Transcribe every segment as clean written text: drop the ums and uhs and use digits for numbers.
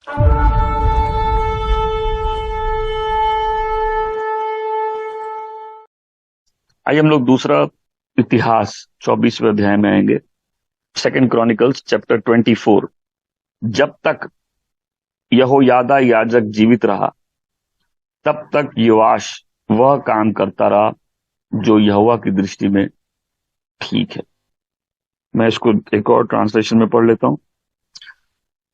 आइए हम लोग दूसरा इतिहास 24वें अध्याय में आएंगे। Second chronicles chapter 24। जब तक यहोयादा याजक जीवित रहा तब तक योआश वह काम करता रहा जो यहोवा की दृष्टि में ठीक है। मैं इसको एक और ट्रांसलेशन में पढ़ लेता हूं।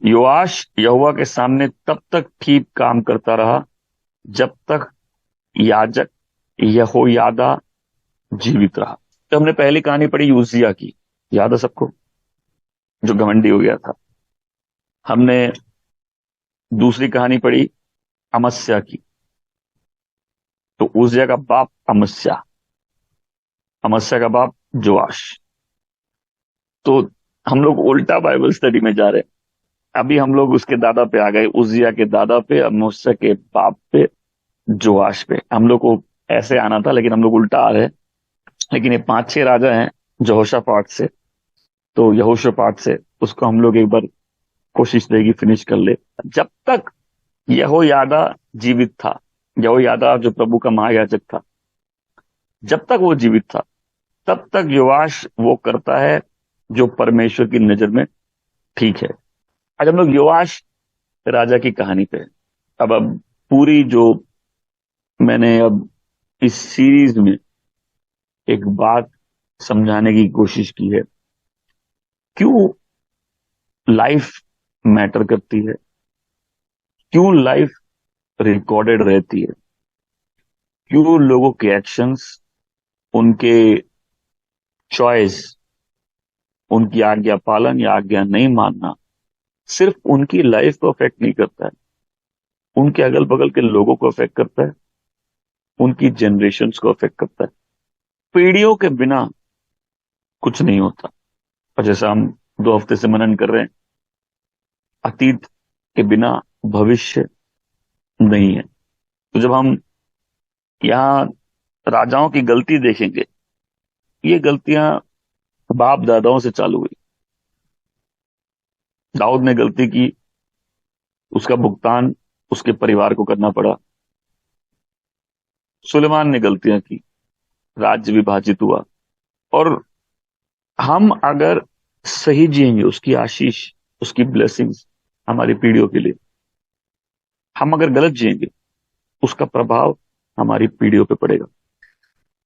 योआश यहोवा के सामने तब तक ठीक काम करता रहा जब तक याजक यहोयादा जीवित रहा। तो हमने पहली कहानी पढ़ी उजिया की, याद है सबको, जो घमंडी हो गया था। हमने दूसरी कहानी पढ़ी अमस्या की। तो उजिया का बाप अमस्या, अमस्या का बाप जोआश। तो हम लोग उल्टा बाइबल स्टडी में जा रहे हैं। अभी हम लोग उसके दादा पे आ गए, उजिया के दादा पे, अमस्या के बाप पे, जोआश पे। हम लोग को ऐसे आना था लेकिन हम लोग उल्टा आ रहे हैं। लेकिन ये 5-6 राजा हैं यहोशापात से, तो यहोशापात से उसको हम लोग एक बार कोशिश देगी फिनिश कर ले। जब तक यहोयादा जीवित था, यहोयादा जो प्रभु का महायाजक था, जब तक वो जीवित था तब तक योआश वो करता है जो परमेश्वर की नजर में ठीक है। आज हम लोग योआश राजा की कहानी पे हैं। अब पूरी जो मैंने अब इस सीरीज में एक बात समझाने की कोशिश की है, क्यों लाइफ मैटर करती है, क्यों लाइफ रिकॉर्डेड रहती है, क्यों लोगों के एक्शंस, उनके चॉइस, उनकी आज्ञा पालन या आज्ञा नहीं मानना सिर्फ उनकी लाइफ को अफेक्ट नहीं करता है, उनके अगल बगल के लोगों को अफेक्ट करता है, उनकी जनरेशन्स को अफेक्ट करता है। पीढ़ियों के बिना कुछ नहीं होता। और जैसा हम 2 हफ्ते से मनन कर रहे हैं, अतीत के बिना भविष्य नहीं है। तो जब हम यहाँ राजाओं की गलती देखेंगे, ये गलतियां बाप दादाओं से चालू हुई। दाऊद ने गलती की, उसका भुगतान उसके परिवार को करना पड़ा। सुलेमान ने गलतियां की, राज्य विभाजित हुआ। और हम अगर सही जिएंगे, उसकी आशीष, उसकी ब्लेसिंग्स हमारी पीढ़ियों के लिए। हम अगर गलत जिएंगे, उसका प्रभाव हमारी पीढ़ियों पे पड़ेगा।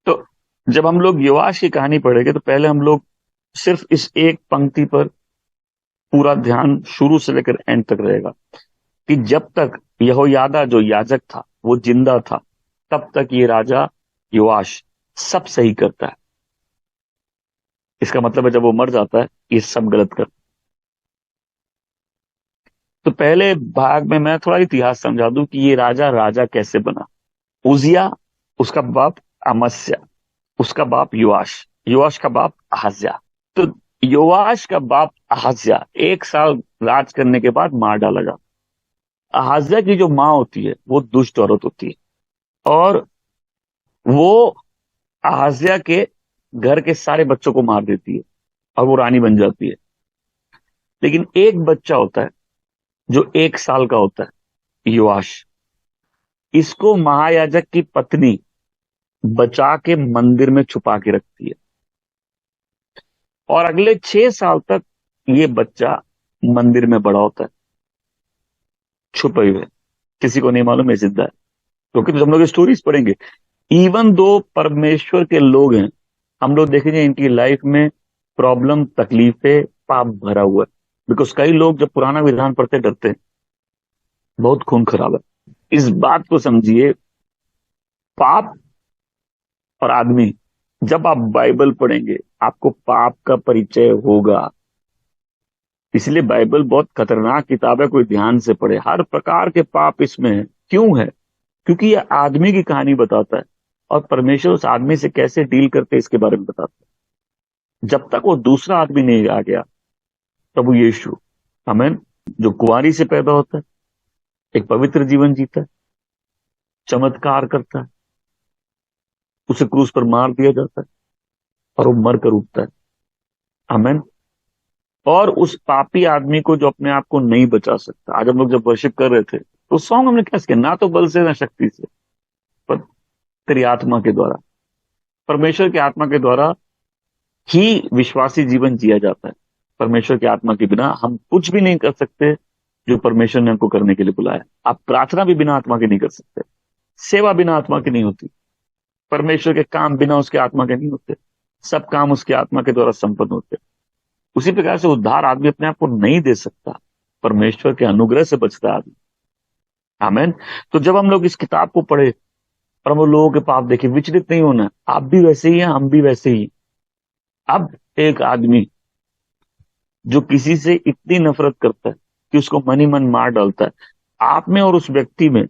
तो जब हम लोग योआश की कहानी पढ़ेंगे तो पहले हम लोग सिर्फ इस एक पंक्ति पर पूरा ध्यान शुरू से लेकर एंड तक रहेगा कि जब तक यहोयादा जो याजक था वो जिंदा था तब तक ये राजा योआश सब सही करता है। इसका मतलब है जब वो मर जाता है ये सब गलत करता है। तो पहले भाग में मैं थोड़ा इतिहास समझा दूं कि ये राजा राजा कैसे बना। उजिया, उसका बाप अमस्या, उसका बाप योआश, योआश का बाप अहज्या। तो योआश का बाप अहज्या 1 साल राज करने के बाद मार डाला जाता। अहज्या की जो माँ होती है वो दुष्ट औरत होती है, और वो अहज्या के घर के सारे बच्चों को मार देती है और वो रानी बन जाती है। लेकिन एक बच्चा होता है जो 1 साल का होता है, योआश। इसको महायाजक की पत्नी बचा के मंदिर में छुपा के रखती है, और अगले 6 साल तक ये बच्चा मंदिर में बड़ा होता है, छुपे हुए। किसी को नहीं मालूम है जिंदा है, क्योंकि तो हम लोग स्टोरीज पढ़ेंगे। इवन दो परमेश्वर के लोग हैं, हम लोग देखेंगे इनकी लाइफ में प्रॉब्लम, तकलीफें, पाप भरा हुआ है। बिकॉज कई लोग जब पुराना विधान पढ़ते डरते हैं, बहुत खून खराब है। इस बात को समझिए, पाप और आदमी, जब आप बाइबल पढ़ेंगे आपको पाप का परिचय होगा। इसलिए बाइबल बहुत खतरनाक किताब है, कोई ध्यान से पढ़े। हर प्रकार के पाप इसमें है। क्यों है? क्योंकि ये आदमी की कहानी बताता है और परमेश्वर उस आदमी से कैसे डील करते हैं इसके बारे में बताता है। जब तक वो दूसरा आदमी नहीं आ गया, प्रभु यीशु, आमीन, जो कुंवारी से पैदा होता है, एक पवित्र जीवन जीता है, चमत्कार करता है, उसे क्रूस पर मार दिया जाता है और वो मर कर उठता है, आमीन। और उस पापी आदमी को जो अपने आप को नहीं बचा सकता। आज हम लोग जब वर्शिप कर रहे थे तो सॉन्ग हमने क्या किया, ना तो बल से ना शक्ति से, पर तेरी आत्मा के द्वारा, परमेश्वर की आत्मा के द्वारा ही विश्वासी जीवन जिया जाता है। परमेश्वर की आत्मा के बिना हम कुछ भी नहीं कर सकते जो परमेश्वर ने हमको करने के लिए बुलाया। आप प्रार्थना भी बिना आत्मा के नहीं कर सकते, सेवा बिना आत्मा की नहीं होती, परमेश्वर के काम बिना उसके आत्मा के नहीं होते। सब काम उसके आत्मा के द्वारा संपन्न होते। उसी प्रकार से उद्धार आदमी अपने आप को नहीं दे सकता, परमेश्वर के अनुग्रह से बचता है आदमी। आमेन। तो जब हम लोग इस किताब को पढ़े और हम लोगों के पाप देखे, विचलित नहीं होना। आप भी वैसे ही हैं, हम भी वैसे ही। अब एक आदमी जो किसी से इतनी नफरत करता है कि उसको मन ही मन मार डालता है, आप में और उस व्यक्ति में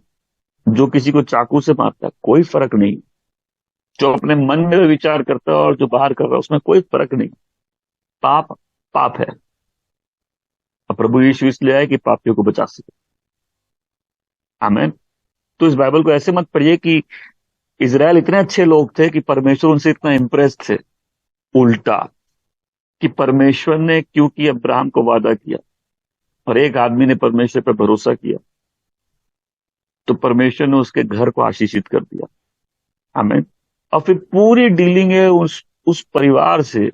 जो किसी को चाकू से मारता है, कोई फर्क नहीं। जो अपने मन में विचार करता है और जो बाहर कर रहा है, उसमें कोई फर्क नहीं। पाप पाप है। और प्रभु यीशु इसलिए आए कि पापियों को बचा सके। आमेन। तो इस बाइबल को ऐसे मत पढ़िए कि इजराइल इतने अच्छे लोग थे कि परमेश्वर उनसे इतना इम्प्रेस थे। उल्टा, कि परमेश्वर ने क्योंकि अब्राहम को वादा किया और एक आदमी ने परमेश्वर पर भरोसा किया, तो परमेश्वर ने उसके घर को आशीषित कर दिया। आमीन। और फिर पूरी डीलिंग है उस परिवार से,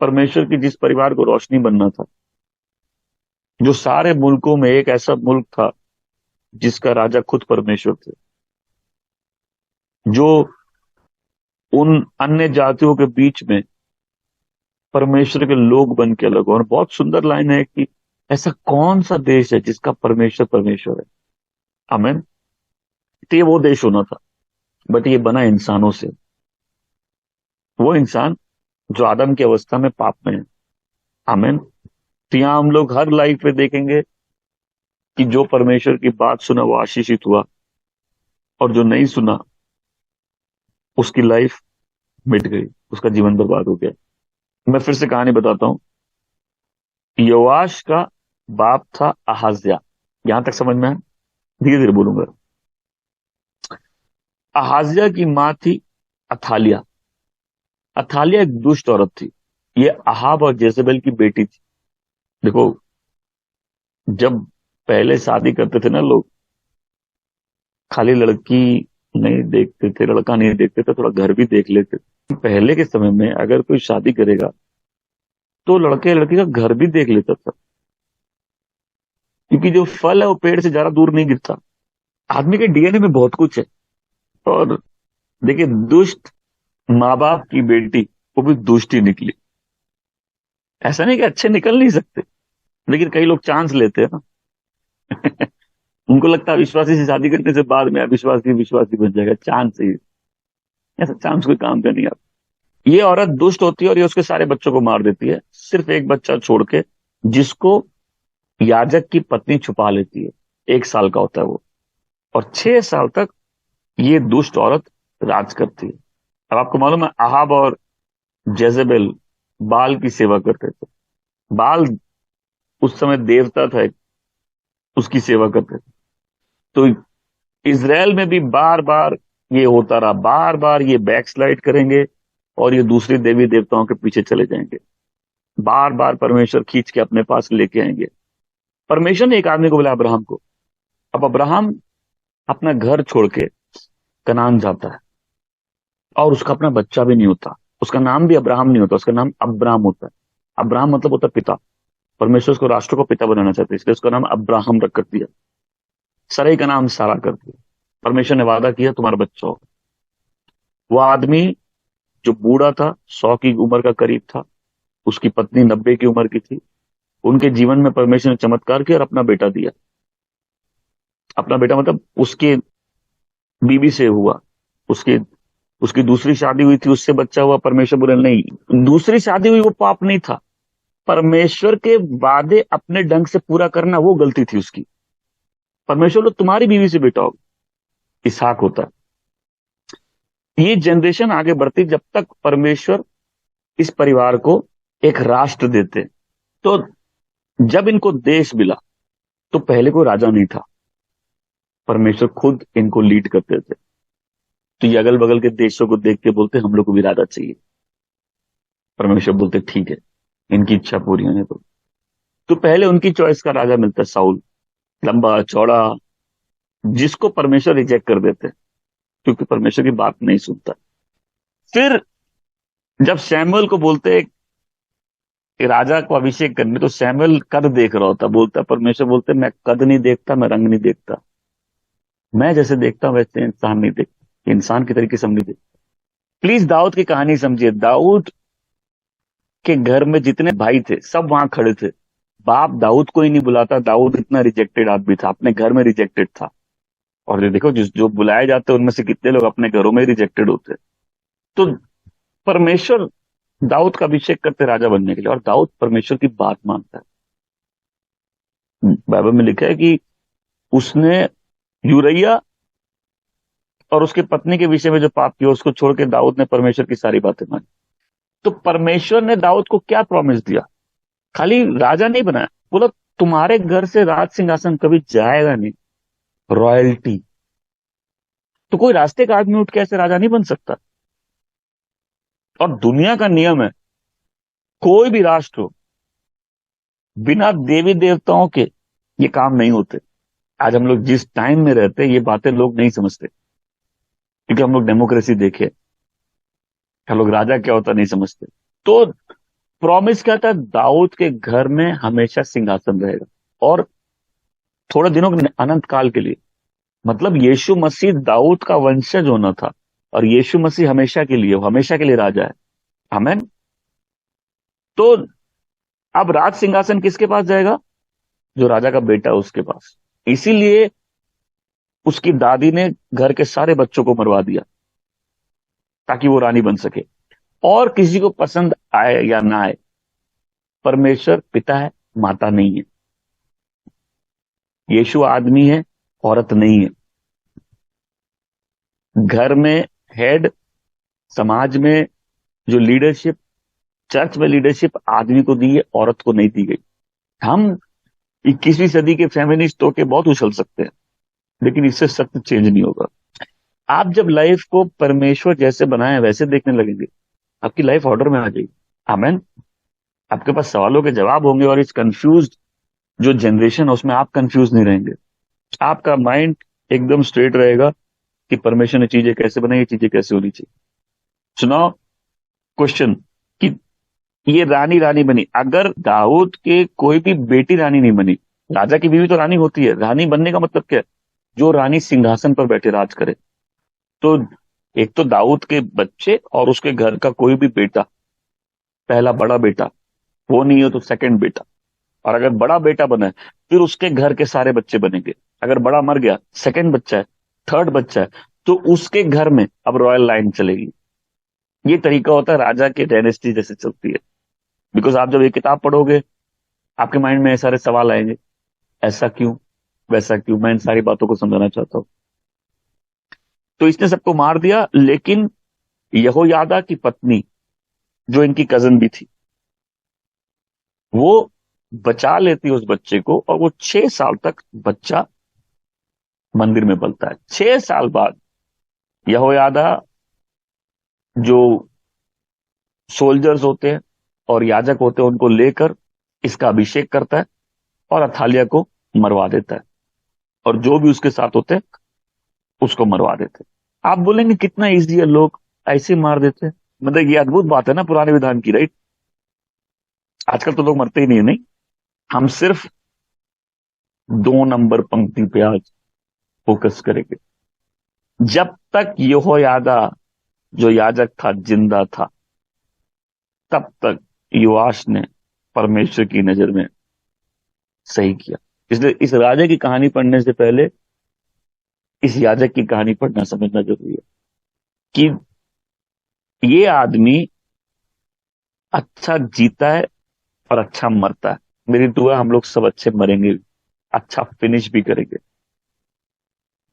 परमेश्वर की जिस परिवार को रोशनी बनना था, जो सारे मुल्कों में एक ऐसा मुल्क था जिसका राजा खुद परमेश्वर थे, जो उन अन्य जातियों के बीच में परमेश्वर के लोग बन के अलग हो। और बहुत सुंदर लाइन है कि ऐसा कौन सा देश है जिसका परमेश्वर परमेश्वर है। आमीन। तो ये वो देश होना था, बट ये बना इंसानों से। वो इंसान जो आदम की अवस्था में पाप में है। आमीन। तो यहां हम लोग हर लाइफ में देखेंगे कि जो परमेश्वर की बात सुना वो आशीषित हुआ, और जो नहीं सुना उसकी लाइफ मिट गई, उसका जीवन बर्बाद हो गया। मैं फिर से कहानी बताता हूं। योआश का बाप था अहाज्या। यहां तक समझ में है? धीरे धीरे बोलूंगा। अहाज्या की मां थी अथालिया। अथालिया एक दुष्ट औरत थी। ये अहाब और जेजेबेल की बेटी थी। देखो, जब पहले शादी करते थे ना लोग, खाली लड़की नहीं देखते थे, लड़का नहीं देखते थे, थोड़ा घर भी देख लेते थे। पहले के समय में अगर कोई शादी करेगा तो लड़के लड़की का घर भी देख लेता था, क्योंकि जो फल है वो पेड़ से ज्यादा दूर नहीं गिरता। आदमी के डीएनए में बहुत कुछ है। और देखिए, दुष्ट माँ बाप की बेटी वो भी दुष्ट ही निकली। ऐसा नहीं कि अच्छे निकल नहीं सकते, लेकिन कई लोग चांस लेते हैं ना। उनको लगता है विश्वासी से शादी करने से बाद में अविश्वासी विश्वासी बन जाएगा, चांस ही। ऐसा चांस कोई काम का नहीं आता। ये औरत दुष्ट होती है और ये उसके सारे बच्चों को मार देती है, सिर्फ एक बच्चा छोड़ के, जिसको याजक की पत्नी छुपा लेती है। 1 साल का होता है वो, और 6 साल तक ये दुष्ट औरत राज करती है। अब आपको मालूम है, अहाब और जेजेबेल बाल की सेवा करते थे। बाल उस समय देवता था, उसकी सेवा करते थे। तो इज़राइल में भी बार बार ये होता रहा, बार बार ये बैकस्लाइड करेंगे और ये दूसरे देवी देवताओं के पीछे चले जाएंगे। बार बार परमेश्वर खींच के अपने पास लेके आएंगे। परमेश्वर ने एक आदमी को बोला, अब्राहम को। अब अब्राहम अपना घर छोड़ के कनान जाता है, और उसका अपना बच्चा भी नहीं होता। उसका नाम भी अब्राहम नहीं होता, उसका नाम अब्राम होता है। अब्राहम मतलब होता है पिता। परमेश्वर उसको राष्ट्र को पिता बनाना चाहते, इसलिए उसका नाम अब्राहम रख कर दिया। सराई का नाम सारा कर दिया। परमेश्वर ने वादा किया तुम्हारा बच्चा होगा। वो आदमी जो बूढ़ा था, 100 की उम्र का करीब था, उसकी पत्नी 90 की उम्र की थी। उनके जीवन में परमेश्वर ने चमत्कार किया और अपना बेटा दिया। अपना बेटा मतलब उसके बीबी से हुआ, उसके उसकी दूसरी शादी हुई थी, उससे बच्चा हुआ। परमेश्वर बोले नहीं, दूसरी शादी हुई वो पाप नहीं था। परमेश्वर के वादे अपने ढंग से पूरा करना वो गलती थी उसकी। परमेश्वर बोले तुम्हारी बीवी से बेटा होगा, इसहाक होता है। ये जनरेशन आगे बढ़ती जब तक परमेश्वर इस परिवार को एक राष्ट्र देते। तो जब इनको देश मिला तो पहले कोई राजा नहीं था, परमेश्वर खुद इनको लीड करते थे। तो ये अगल बगल के देशों को देख के बोलते हम लोग को भी राजा चाहिए। परमेश्वर बोलते ठीक है, इनकी इच्छा पूरी होने दो। तो पहले उनकी चॉइस का राजा मिलता है साउल, लंबा चौड़ा, जिसको परमेश्वर रिजेक्ट कर देते हैं, क्योंकि परमेश्वर की बात नहीं सुनता। फिर जब सैमुअल को बोलते हैं कि राजा को अभिषेक करने, तो सैमुअल कद देख रहा होता, बोलता परमेश्वर बोलते मैं कद नहीं देखता, मैं रंग नहीं देखता, मैं जैसे देखता हूं वैसे इंसान नहीं देखता, इंसान की तरीके से हम नहीं देखते। प्लीज दाऊद की कहानी समझिए। दाऊद के घर में जितने भाई थे सब वहां खड़े थे, बाप दाऊद को ही नहीं बुलाता। दाऊद इतना रिजेक्टेड आदमी था, अपने घर में रिजेक्टेड था। और ये देखो, जिस जो बुलाए जाते हैं उनमें से कितने लोग अपने घरों में रिजेक्टेड होते हैं। तो परमेश्वर दाऊद का अभिषेक करते राजा बनने के लिए, और दाऊद परमेश्वर की बात मानता है। बाइबल में लिखा है कि उसने यूरैया और उसकी पत्नी के विषय में जो पाप किया उसको छोड़ के दाऊद ने परमेश्वर की सारी बातें मानी। तो परमेश्वर ने दाऊद को क्या प्रॉमिस दिया? खाली राजा नहीं बनाया, बोला तुम्हारे घर से राज सिंहासन कभी जाएगा नहीं, रॉयल्टी। तो कोई रास्ते का आदमी उठ के ऐसे राजा नहीं बन सकता। और दुनिया का नियम है, कोई भी राष्ट्र हो, बिना देवी देवताओं के ये काम नहीं होते। आज हम लोग जिस टाइम में रहते हैं ये बातें लोग नहीं समझते, क्योंकि हम लोग डेमोक्रेसी देखे, हम लोग राजा क्या होता नहीं समझते। तो प्रॉमिस क्या था? दाऊद के घर में हमेशा सिंहासन रहेगा, और थोड़े दिनों के, अनंत काल के लिए। मतलब यीशु मसीह दाऊद का वंशज होना था, और यीशु मसीह हमेशा के लिए, वो हमेशा के लिए राजा है। आमेन। तो अब राज सिंहासन किसके पास जाएगा? जो राजा का बेटा है उसके पास। इसीलिए उसकी दादी ने घर के सारे बच्चों को मरवा दिया, ताकि वो रानी बन सके। और किसी को पसंद आए या ना आए, परमेश्वर पिता है, माता नहीं है। यीशु आदमी है, औरत नहीं है। घर में हेड, समाज में जो लीडरशिप, चर्च में लीडरशिप आदमी को दी है, औरत को नहीं दी गई। हम 21वीं सदी के फेमिनिस्ट होके बहुत उछल सकते हैं, लेकिन इससे सत्य चेंज नहीं होगा। आप जब लाइफ को परमेश्वर जैसे बनाए वैसे देखने लगेंगे, आपकी लाइफ ऑर्डर में आ जाएगी। आमेन। आपके पास सवालों के जवाब होंगे, और इस कंफ्यूज जो जनरेशन है उसमें आप कंफ्यूज नहीं रहेंगे। आपका माइंड एकदम स्ट्रेट रहेगा कि परमेश्वर ने चीजें कैसे बनाई, ये चीजें कैसे होनी चाहिए। सुनाओ क्वेश्चन कि ये रानी रानी बनी, अगर दाऊद के कोई भी बेटी रानी नहीं बनी, राजा की बीवी तो रानी होती है, रानी बनने का मतलब क्या है? जो रानी सिंहासन पर बैठे राज करे। तो एक तो दाऊद के बच्चे और उसके घर का कोई भी बेटा, पहला बड़ा बेटा, वो नहीं हो तो सेकंड बेटा, और अगर बड़ा बेटा बना है फिर उसके घर के सारे बच्चे बनेंगे। अगर बड़ा मर गया, सेकंड बच्चा है, थर्ड बच्चा है, तो उसके घर में अब रॉयल लाइन चलेगी। ये तरीका होता है राजा के डायनेस्टी जैसे चलती है। बिकॉज आप जब ये किताब पढ़ोगे, आपके माइंड में सारे सवाल आएंगे, ऐसा क्यों, वैसा क्यों। मैं इन सारी बातों को समझाना चाहता हूं। तो इसने सबको मार दिया, लेकिन यहोयादा की पत्नी, जो इनकी कजन भी थी, वो बचा लेती उस बच्चे को, और वो 6 साल तक बच्चा मंदिर में पलता है। 6 साल बाद यहोयादा, जो सोल्जर्स होते हैं और याजक होते हैं, उनको लेकर इसका अभिषेक करता है और अथालिया को मरवा देता है, और जो भी उसके साथ होते हैं उसको मरवा देते हैं। आप बोलेंगे कितना इजी है, लोग ऐसे ही मार देते हैं। मतलब ये अद्भुत बात है ना पुराने विधान की, राइट? आजकल तो लोग मरते ही नहीं है, नहीं। हम सिर्फ 2 नंबर पंक्ति पे आज फोकस करेंगे। जब तक यहोयादा जो याजक था जिंदा था, तब तक योआश ने परमेश्वर की नजर में सही किया। इसलिए इस राजा की कहानी पढ़ने से पहले इस याजक की कहानी पढ़ना समझना जरूरी है, कि ये आदमी अच्छा जीता है और अच्छा मरता है। मेरी दुआ हम लोग सब अच्छे मरेंगे, अच्छा फिनिश भी करेंगे।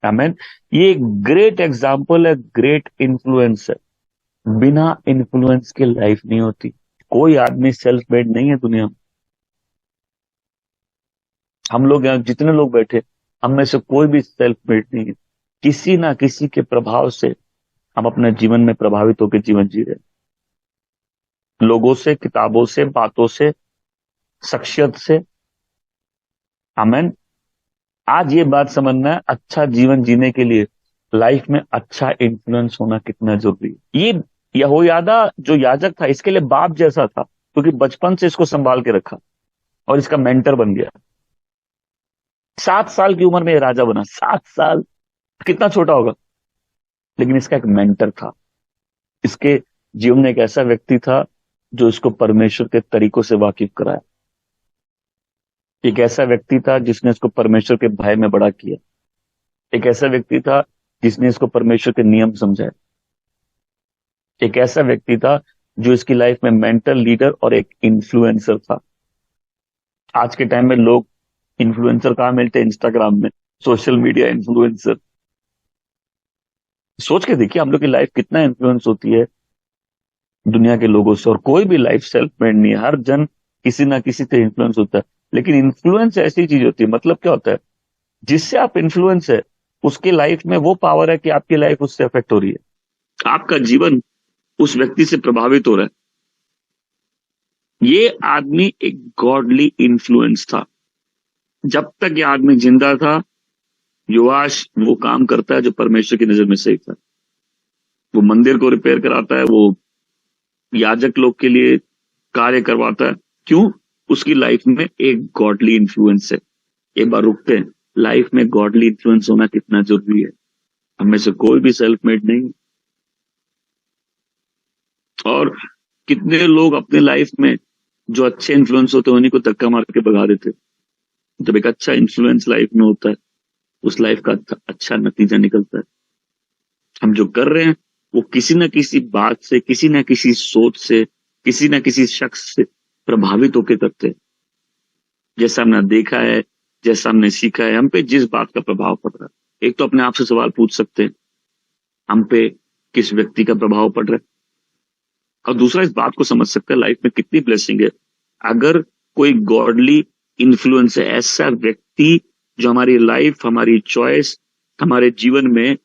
आमेन। ये एक ग्रेट एग्जाम्पल है, ग्रेट इन्फ्लुएंस है। बिना इन्फ्लुएंस के लाइफ नहीं होती। कोई आदमी सेल्फ मेड नहीं है दुनिया में। हम लोग यहाँ जितने लोग बैठे, हम में से कोई भी सेल्फ मेड नहीं है। किसी ना किसी के प्रभाव से हम अपने जीवन में प्रभावित होकर जीवन जी रहे हैं। लोगों से, किताबों से, बातों से, शख्सियत से। आमेन। आज ये बात समझना है, अच्छा जीवन जीने के लिए लाइफ में अच्छा इन्फ्लुएंस होना कितना जरूरी है। ये यहोयादा जो याजक था, इसके लिए बाप जैसा था, क्योंकि बचपन से इसको संभाल के रखा और इसका मेंटर बन गया। 7 साल की उम्र में ये राजा बना। 7 साल, कितना छोटा होगा, लेकिन इसका एक मेंटर था। इसके जीवन में एक ऐसा व्यक्ति था जो इसको परमेश्वर के तरीकों से वाकिफ कराया। एक ऐसा व्यक्ति था जिसने इसको परमेश्वर के भय में बड़ा किया। एक ऐसा व्यक्ति था जिसने इसको परमेश्वर के नियम समझाए। एक ऐसा व्यक्ति था जो इसकी लाइफ में मेंटर, लीडर और एक इन्फ्लुएंसर था। आज के टाइम में लोग इन्फ्लुएंसर कहां मिलते हैं? इंस्टाग्राम में, सोशल मीडिया इन्फ्लुएंसर। सोच के देखिए हम लोग की लाइफ कितना इन्फ्लुएंस होती है दुनिया के लोगों से। और कोई भी लाइफ सेल्फ मेड नहीं है, हर जन किसी ना किसी से इन्फ्लुएंस होता है। लेकिन इन्फ्लुएंस ऐसी चीज होती है, मतलब क्या होता है, जिससे आप इन्फ्लुएंस है उसकी लाइफ में वो पावर है कि आपकी लाइफ उससे अफेक्ट हो रही है, आपका जीवन उस व्यक्ति से प्रभावित हो रहा है। ये आदमी एक गॉडली इन्फ्लुएंस था। जब तक ये आदमी जिंदा था, योआश वो काम करता है जो परमेश्वर की नजर में सही था। वो मंदिर को रिपेयर कराता है, वो याजक लोग के लिए कार्य करवाता है। क्यों? उसकी लाइफ में एक गॉडली इन्फ्लुएंस है। एक बार रुकते हैं, लाइफ में गॉडली इन्फ्लुएंस होना कितना जरूरी है। हम में से कोई भी सेल्फ मेड नहीं। और कितने लोग अपने लाइफ में जो अच्छे इन्फ्लुएंस होते हैं उन्हीं को धक्का मार के भगा देते। जब एक अच्छा इन्फ्लुएंस लाइफ में होता है, उस लाइफ का अच्छा नतीजा निकलता है। हम जो कर रहे हैं वो किसी ना किसी बात से, किसी ना किसी सोच से, किसी ना किसी शख्स से प्रभावित होकर करते हैं। जैसा हमने देखा है, जैसा हमने सीखा है, हम पे जिस बात का प्रभाव पड़ रहा है। एक तो अपने आप से सवाल पूछ सकते हैं, हम पे किस व्यक्ति का प्रभाव पड़ रहा है। और दूसरा, इस बात को समझ सकते हैं लाइफ में कितनी ब्लेसिंग है अगर कोई गॉडली इन्फ्लुएंस है, ऐसा व्यक्ति जो हमारी लाइफ, हमारी चॉइस, हमारे जीवन में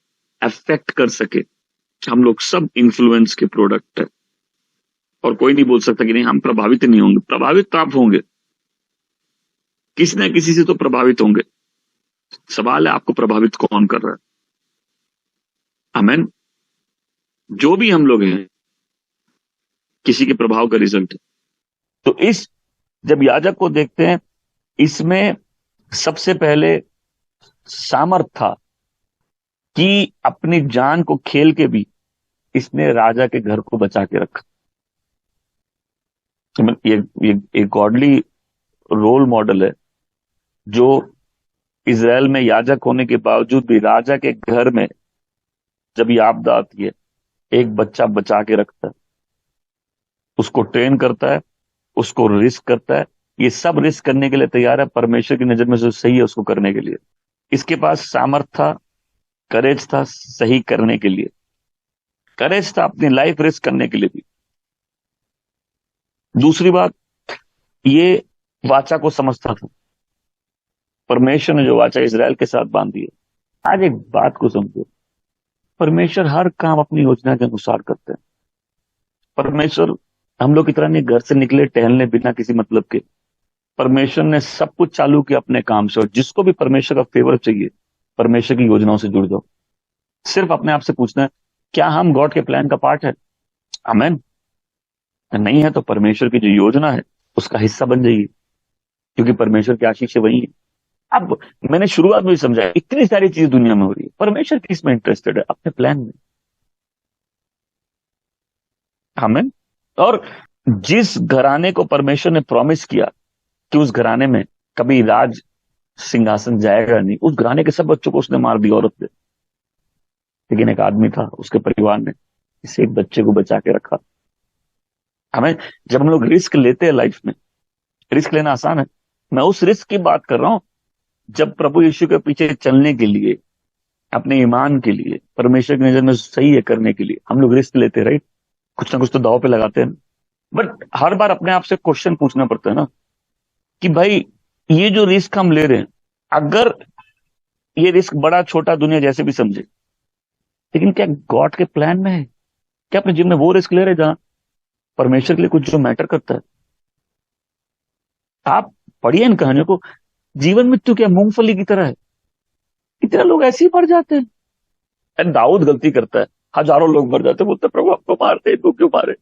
अफेक्ट कर सके। हम लोग सब इन्फ्लुएंस के प्रोडक्ट है और कोई नहीं बोल सकता कि नहीं हम प्रभावित नहीं होंगे। प्रभावित तो आप होंगे, किसी ना किसी से तो प्रभावित होंगे। सवाल है आपको प्रभावित कौन कर रहा है। आमेन। जो भी हम लोग हैं किसी के प्रभाव का रिजल्ट है। तो इस जब याजक को देखते हैं, इसमें सबसे पहले सामर्थ था कि अपनी जान को खेल के भी इसने राजा के घर को बचा के रखा। ये गॉडली रोल मॉडल है जो इजराइल में याजक होने के बावजूद भी राजा के घर में जब ये आपदा आती है, एक बच्चा बचा के रखता है, उसको ट्रेन करता है, उसको रिस्क करता है। ये सब रिस्क करने के लिए तैयार है, परमेश्वर की नजर में जो सही है उसको करने के लिए। इसके पास सामर्थ था, करेज था सही करने के लिए, करेज था अपनी लाइफ रिस्क करने के लिए भी। दूसरी बात, ये वाचा को समझता था। परमेश्वर ने जो वाचा इजराइल के साथ बांधी है। आज एक बात को समझो, परमेश्वर हर काम अपनी योजना के अनुसार करते हैं। परमेश्वर हम लोग की तरह नहीं घर से निकले टहलने बिना किसी मतलब के। परमेश्वर ने सब कुछ चालू किया अपने काम से। और जिसको भी परमेश्वर का फेवर चाहिए, परमेश्वर की योजनाओं से जुड़ जाओ। सिर्फ अपने आप से पूछना है, क्या हम गॉड के प्लान का पार्ट है? आमेन। नहीं है तो परमेश्वर की जो योजना है उसका हिस्सा बन जाइए, क्योंकि परमेश्वर की आशीष से वही है। अब मैंने शुरुआत में भी समझाया, इतनी सारी चीज दुनिया में हो रही है, परमेश्वर किस में इंटरेस्टेड है? अपने प्लान में। आमेन। और जिस घराने को परमेश्वर ने प्रॉमिस किया कि उस घराने में कभी राज सिंहासन जाएगा नहीं, उस घराने के सब बच्चों को उसने मार दिया, औरत ने। लेकिन एक आदमी था उसके परिवार ने इस एक बच्चे को बचा के रखा। हमें जब हम लोग रिस्क लेते हैं लाइफ में, रिस्क लेना आसान है। मैं उस रिस्क की बात कर रहा हूं जब प्रभु यीशु के पीछे चलने के लिए, अपने ईमान के लिए, परमेश्वर की नजर में सही है करने के लिए हम लोग रिस्क लेते हैं, राइट? कुछ ना कुछ तो दाव पे लगाते हैं। बट हर बार अपने आप से क्वेश्चन पूछना पड़ता है ना कि भाई ये जो रिस्क हम ले रहे हैं, अगर ये रिस्क बड़ा छोटा दुनिया जैसे भी समझे, लेकिन क्या गॉड के प्लान में है? क्या अपने जीवन में वो रिस्क ले रहे जहां परमेश्वर के लिए कुछ जो मैटर करता है। आप पढ़िए इन कहानियों को। जीवन मृत्यु क्या मूंगफली की तरह है। इतने लोग ऐसे ही मर जाते हैं। एंड दाऊद गलती करता है, हजारों लोग मर जाते हैं, बोलते प्रभु आपको मारते, इनको क्यों मारे।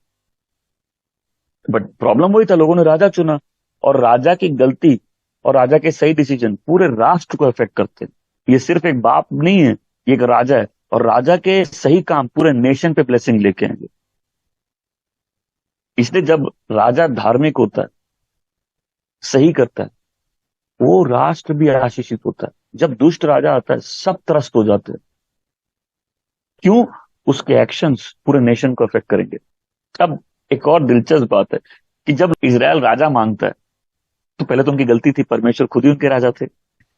बट प्रॉब्लम वही था, लोगों ने राजा चुना, और राजा की गलती और राजा के सही डिसीजन पूरे राष्ट्र को अफेक्ट करते हैं। ये सिर्फ एक बाप नहीं है, ये एक राजा है, और राजा के सही काम पूरे नेशन पे ब्लेसिंग लेके आएंगे। इसलिए जब राजा धार्मिक होता है, सही करता है, वो राष्ट्र भी आशीषित होता है। जब दुष्ट राजा आता है, सब त्रस्त हो जाते हैं। क्यों? उसके एक्शंस पूरे नेशन को अफेक्ट करेंगे। अब एक और दिलचस्प बात है कि जब इजराइल राजा मांगता है, तो पहले तो उनकी गलती थी, परमेश्वर खुद ही उनके राजा थे।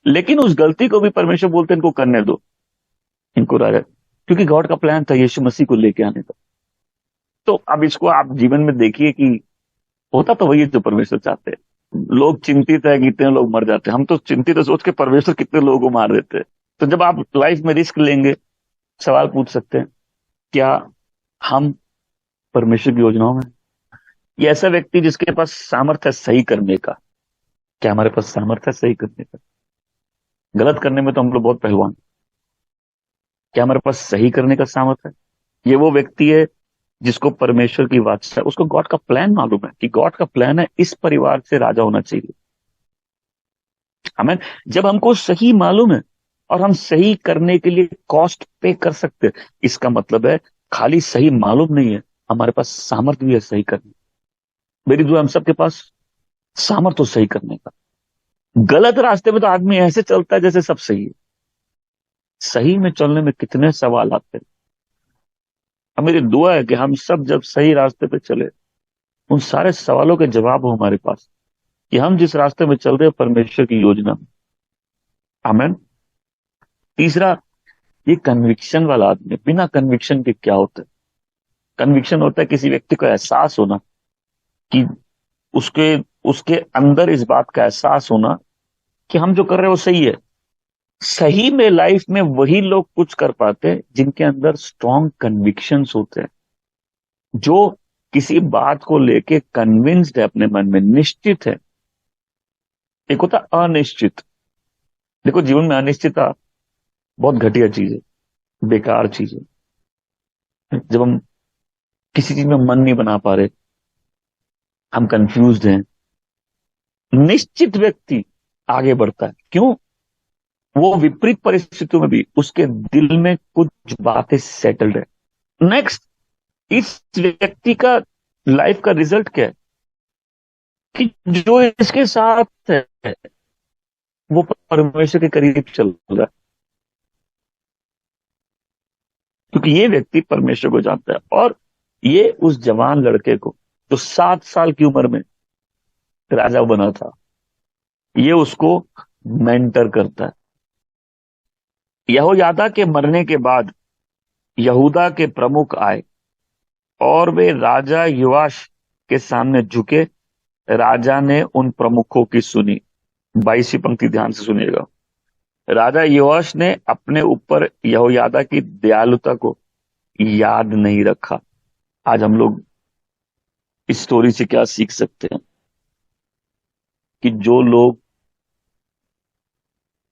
लेकिन उस गलती को भी परमेश्वर बोलते इनको करने दो, इनको राजा, क्योंकि गॉड का प्लान था यीशु मसीह को लेके आने का। तो अब इसको आप जीवन में देखिए कि होता तो वही है जो परमेश्वर चाहते हैं। लोग चिंतित है कि इतने लोग मर जाते हैं, हम तो चिंतित है सोच के परमेश्वर कितने लोगों को मार देते हैं। तो जब आप लाइफ में रिस्क लेंगे, सवाल पूछ सकते हैं, क्या हम परमेश्वर की योजनाओं में? ये ऐसा व्यक्ति जिसके पास सामर्थ्य है सही करने का, क्या हमारे पास सामर्थ्य है सही करने का? गलत करने में तो हम लोग बहुत पहलवान। क्या हमारे पास सही करने का सामर्थ्य है? ये वो व्यक्ति है जिसको परमेश्वर की वाचा, उसको गॉड का प्लान मालूम है कि गॉड का प्लान है इस परिवार से राजा होना चाहिए। हमें जब हमको सही मालूम है और हम सही करने के लिए कॉस्ट पे कर सकते हैं, इसका मतलब है खाली सही मालूम नहीं है, हमारे पास सामर्थ्य भी है सही करने। मेरी दुआ हम सबके पास सामर्थ्य हो सही करने का। गलत रास्ते में तो आदमी ऐसे चलता है जैसे सब सही है। सही में चलने में कितने सवाल आते हैं। अब मेरी दुआ है कि हम सब जब सही रास्ते पे चले, उन सारे सवालों के जवाब हो हमारे पास कि हम जिस रास्ते में चल रहे हैं परमेश्वर की योजना में। आमेन। तीसरा, ये कन्विक्शन वाला आदमी। बिना कन्विक्शन के क्या होता है? कन्विक्शन होता है किसी व्यक्ति को एहसास होना कि उसके उसके अंदर इस बात का एहसास होना कि हम जो कर रहे हैं वो सही है। सही में लाइफ में वही लोग कुछ कर पाते हैं जिनके अंदर स्ट्रॉन्ग कन्विक्शंस होते हैं, जो किसी बात को लेके कन्विंस्ड है, अपने मन में निश्चित है। एक होता है अनिश्चित। देखो, जीवन में अनिश्चितता बहुत घटिया चीज है, बेकार चीज है। जब हम किसी चीज में मन नहीं बना पा रहे, हम कंफ्यूज्ड हैं, निश्चित व्यक्ति आगे बढ़ता है। क्यों? वो विपरीत परिस्थितियों में भी उसके दिल में कुछ बातें सेटल्ड है। नेक्स्ट, इस व्यक्ति का लाइफ का रिजल्ट क्या है कि जो इसके साथ है वो परमेश्वर के करीब चल रहा है, क्योंकि ये व्यक्ति परमेश्वर को जानता है। और ये उस जवान लड़के को जो 7 साल की उम्र में राजा बना था, ये उसको मेंटर करता है। यहोयादा के मरने के बाद यहूदा के प्रमुख आए और वे राजा योआश के सामने झुके। राजा ने उन प्रमुखों की सुनी। 22वीं पंक्ति ध्यान से सुनिएगा। राजा योआश ने अपने ऊपर यहोयादा की दयालुता को याद नहीं रखा। आज हम लोग इस स्टोरी से क्या सीख सकते हैं कि जो लोग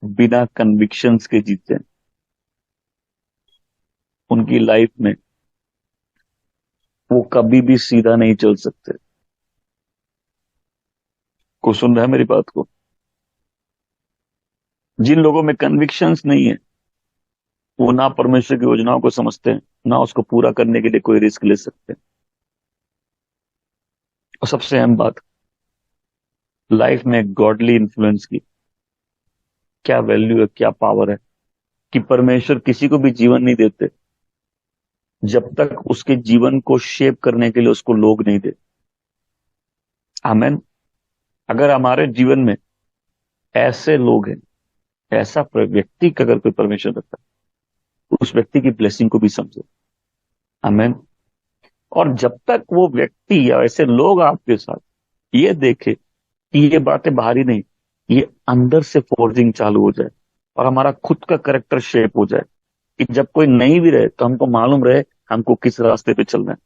बिना कन्विक्शंस के जीते हैं, उनकी लाइफ में वो कभी भी सीधा नहीं चल सकते। को सुन रहा है मेरी बात को? जिन लोगों में कन्विक्शंस नहीं है, वो ना परमेश्वर की योजनाओं को समझते हैं, ना उसको पूरा करने के लिए कोई रिस्क ले सकते हैं। और सबसे अहम बात, लाइफ में गॉडली इन्फ्लुएंस की क्या वैल्यू है, क्या पावर है, कि परमेश्वर किसी को भी जीवन नहीं देते जब तक उसके जीवन को शेप करने के लिए उसको लोग नहीं दे। आमेन। अगर हमारे जीवन में ऐसे लोग हैं, ऐसा व्यक्ति का अगर कोई परमेश्वर रखता है, उस व्यक्ति की ब्लेसिंग को भी समझे। आमेन। और जब तक वो व्यक्ति या ऐसे लोग आपके साथ ये देखे कि ये बातें बाहरी नहीं, ये अंदर से फोर्जिंग चालू हो जाए और हमारा खुद का कैरेक्टर शेप हो जाए, कि जब कोई नहीं भी रहे तो हमको मालूम रहे हमको किस रास्ते पे चलना है।